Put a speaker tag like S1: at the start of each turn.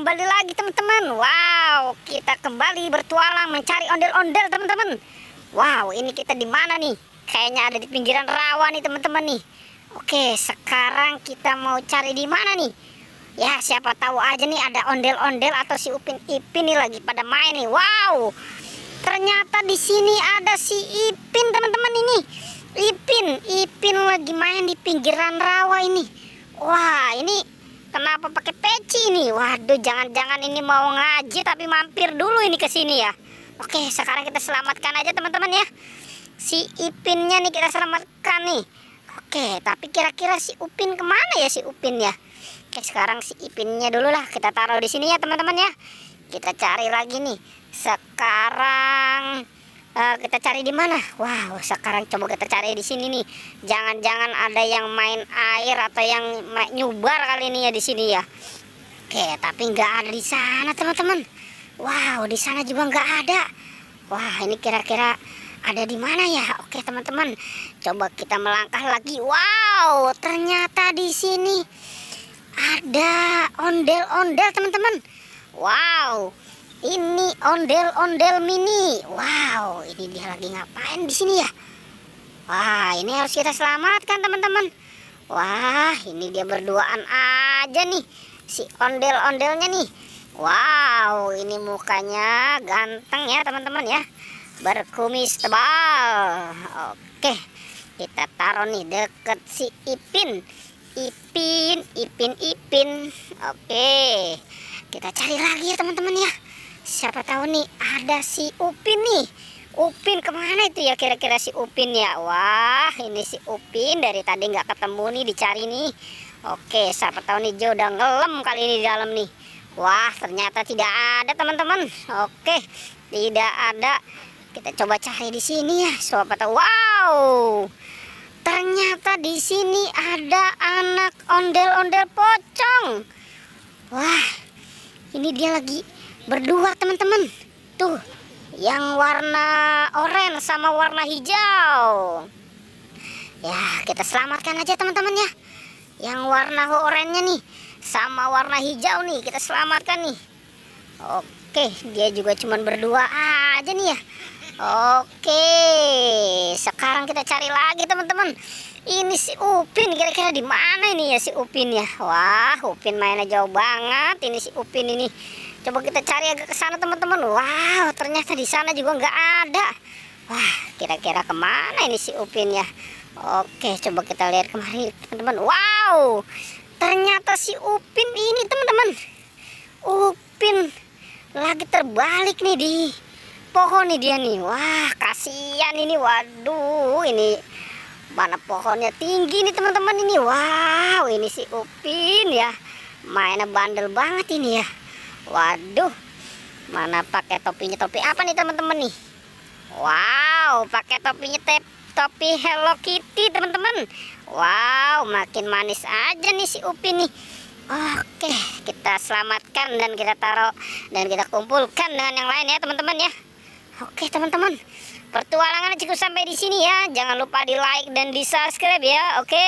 S1: kembali lagi teman-teman. Wow, kita kembali bertualang mencari ondel-ondel teman-teman. Wow, ini kita di mana nih? Kayaknya ada di pinggiran rawa nih teman-teman nih. Oke, sekarang kita mau cari di mana nih? Ya, siapa tahu aja nih ada ondel-ondel atau si Upin Ipin nih lagi pada main nih. Wow, ternyata di sini ada si Ipin teman-teman ini. Ipin lagi main di pinggiran rawa ini. Wah, ini kenapa pakai peci ini? Waduh, jangan-jangan ini mau ngaji tapi mampir dulu ini ke sini ya. Oke, sekarang kita selamatkan aja teman-teman ya. Si Ipinnya nih kita selamatkan nih. Oke, tapi kira-kira si Upin kemana ya si Upin ya? Oke, sekarang si Ipinnya dulu lah kita taruh di sini ya teman-teman ya. Kita cari lagi nih. Sekarang kita cari di mana? Wow, sekarang coba kita cari di sini nih. Jangan-jangan ada yang main air atau yang nyubar kali ini ya di sini ya. Oke, tapi nggak ada di sana teman-teman. Wow, di sana juga nggak ada. Wah, ini kira-kira ada di mana ya? Oke teman-teman, coba kita melangkah lagi. Wow, ternyata di sini ada ondel-ondel teman-teman. Wow. Ini ondel-ondel mini. Wow, ini dia lagi ngapain di sini ya? Wah, ini harus kita selamatkan teman-teman. Wah, ini dia berduaan aja nih si ondel-ondelnya nih. Wow, ini mukanya ganteng ya teman-teman ya. Berkumis tebal. Oke, kita taruh nih deket si Ipin. Ipin. Oke, kita cari lagi ya teman-teman ya. Siapa tahu nih ada si Upin nih. Upin kemana itu ya kira-kira si Upin ya? Wah, ini si Upin dari tadi nggak ketemu nih, dicari nih. Oke, siapa tahu nih Jo udah ngelem kali ini di dalam nih. Wah, ternyata tidak ada teman-teman. Oke, tidak ada. Kita coba cari di sini ya. Siapa tahu. Wow, ternyata di sini ada anak ondel-ondel pocong. Wah, ini dia lagi berdua teman-teman. Tuh, yang warna oranye sama warna hijau. Ya, kita selamatkan aja teman-teman ya. Yang warna oranye nih sama warna hijau nih kita selamatkan nih. Oke, dia juga cuman berdua aja nih ya. Oke, sekarang kita cari lagi teman-teman. Ini si Upin kira-kira di mana ini ya si Upin ya? Wah, Upin mainnya jauh banget ini si Upin ini. Coba kita cari agak ke sana teman-teman. Wow, ternyata di sana juga nggak ada. Wah, kira-kira kemana ini si Upin ya? Oke, coba kita lihat kemari teman-teman. Wow, ternyata si Upin ini teman-teman. Upin lagi terbalik nih di pohon nih dia nih. Wah, kasihan ini. Waduh, ini mana pohonnya tinggi nih teman-teman ini. Wow, ini si Upin ya. Mainnya bandel banget ini ya. Waduh, mana pakai topinya, topi apa nih teman-teman nih? Wow, pakai topinya topi Hello Kitty teman-teman. Wow, makin manis aja nih si Upin nih. Oke, kita selamatkan dan kita taruh dan kita kumpulkan dengan yang lain ya teman-teman ya. Oke teman-teman, pertualangan cukup sampai di sini ya. Jangan lupa di like dan di subscribe ya. Oke.